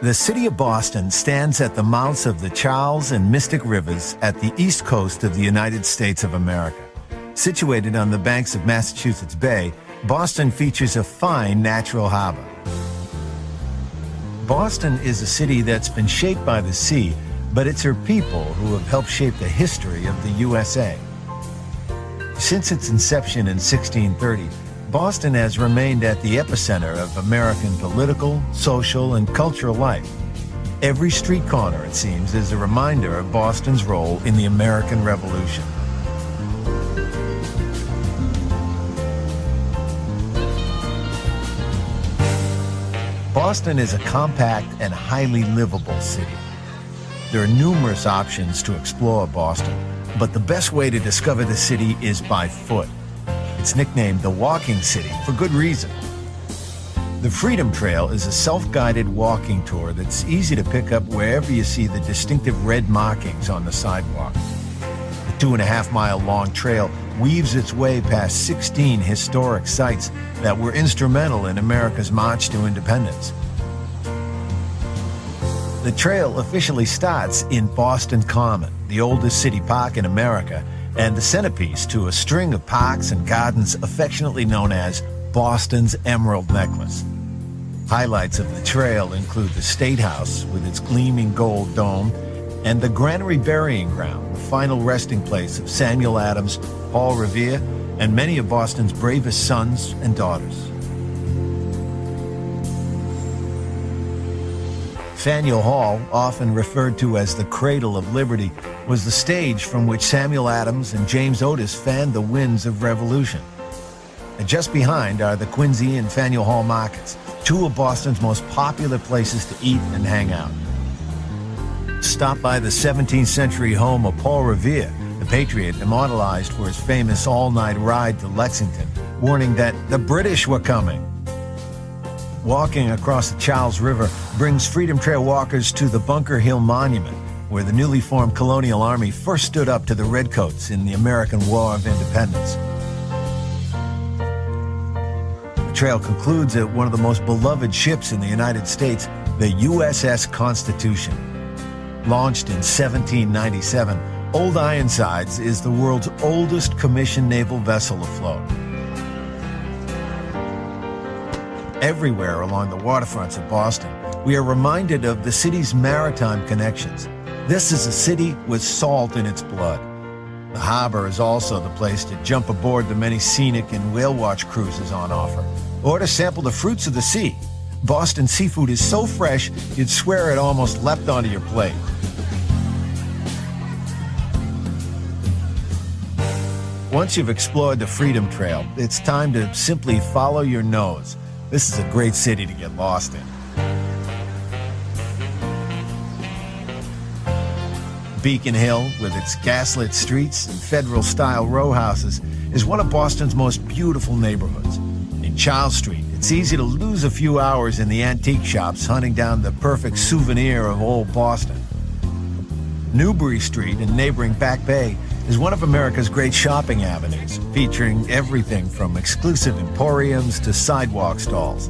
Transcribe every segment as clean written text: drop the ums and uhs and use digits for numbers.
The city of Boston stands at the mouths of the Charles and Mystic Rivers at the east coast of the United States of America. Situated on the banks of Massachusetts Bay, Boston features a fine natural harbor. Boston is a city that's been shaped by the sea, but it's her people who have helped shape the history of the USA. Since its inception in 1630, Boston has remained at the epicenter of American political, social, and cultural life. Every street corner, it seems, is a reminder of Boston's role in the American Revolution. Boston is a compact and highly livable city. There are numerous options to explore Boston, but the best way to discover the city is by foot. It's nicknamed the Walking City for good reason. The Freedom Trail is a self-guided walking tour that's easy to pick up wherever you see the distinctive red markings on the sidewalk. The 2.5-mile long trail weaves its way past 16 historic sites that were instrumental in America's march to independence. The trail officially starts in Boston Common, the oldest city park in America, and the centerpiece to a string of parks and gardens affectionately known as Boston's Emerald Necklace. Highlights of the trail include the State House with its gleaming gold dome and the Granary Burying Ground, the final resting place of Samuel Adams, Paul Revere, and many of Boston's bravest sons and daughters. Faneuil Hall, often referred to as the Cradle of Liberty, was the stage from which Samuel Adams and James Otis fanned the winds of revolution. And just behind are the Quincy and Faneuil Hall markets, two of Boston's most popular places to eat and hang out. Stop by the 17th century home of Paul Revere, the patriot immortalized for his famous all-night ride to Lexington, warning that the British were coming. Walking across the Charles River brings Freedom Trail walkers to the Bunker Hill Monument, where the newly formed colonial army first stood up to the Redcoats in the American War of Independence. The trail concludes at one of the most beloved ships in the United States, the USS Constitution. Launched in 1797, Old Ironsides is the world's oldest commissioned naval vessel afloat. Everywhere along the waterfronts of Boston, we are reminded of the city's maritime connections. This is a city with salt in its blood. The harbor is also the place to jump aboard the many scenic and whale watch cruises on offer, or to sample the fruits of the sea. Boston seafood is so fresh, you'd swear it almost leapt onto your plate. Once you've explored the Freedom Trail, it's time to simply follow your nose. This is a great city to get lost in. Beacon Hill, with its gaslit streets and federal-style row houses, is one of Boston's most beautiful neighborhoods. In Charles Street, it's easy to lose a few hours in the antique shops hunting down the perfect souvenir of old Boston. Newbury Street in neighboring Back Bay is one of America's great shopping avenues, featuring everything from exclusive emporiums to sidewalk stalls.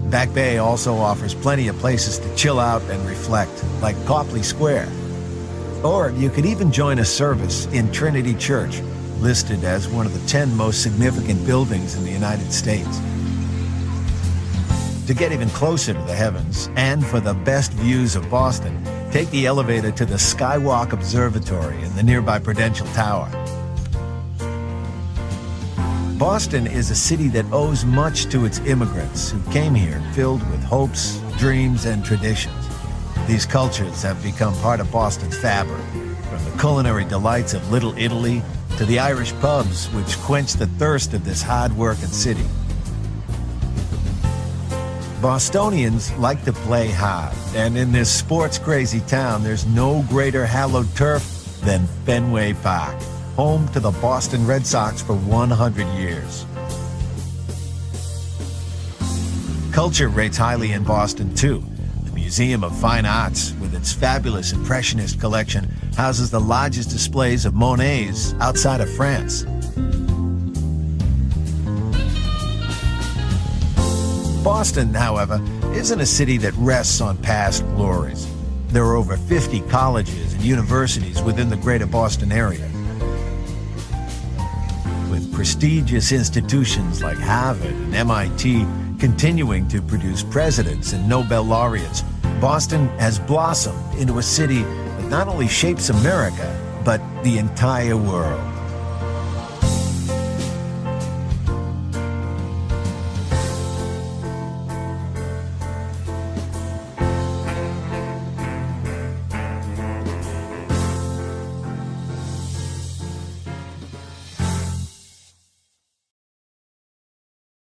Back Bay also offers plenty of places to chill out and reflect, like Copley Square. Or you could even join a service in Trinity Church, listed as one of the 10 most significant buildings in the United States. To get even closer to the heavens, and for the best views of Boston, take the elevator to the Skywalk Observatory in the nearby Prudential Tower. Boston is a city that owes much to its immigrants who came here filled with hopes, dreams, and traditions. These cultures have become part of Boston's fabric, from the culinary delights of Little Italy to the Irish pubs which quench the thirst of this hard-working city. Bostonians like to play hard, and in this sports-crazy town, there's no greater hallowed turf than Fenway Park, home to the Boston Red Sox for 100 years. Culture rates highly in Boston, too. The Museum of Fine Arts, with its fabulous Impressionist collection, houses the largest displays of Monet's outside of France. Boston, however, isn't a city that rests on past glories. There are over 50 colleges and universities within the greater Boston area. With prestigious institutions like Harvard and MIT continuing to produce presidents and Nobel laureates, Boston has blossomed into a city that not only shapes America, but the entire world.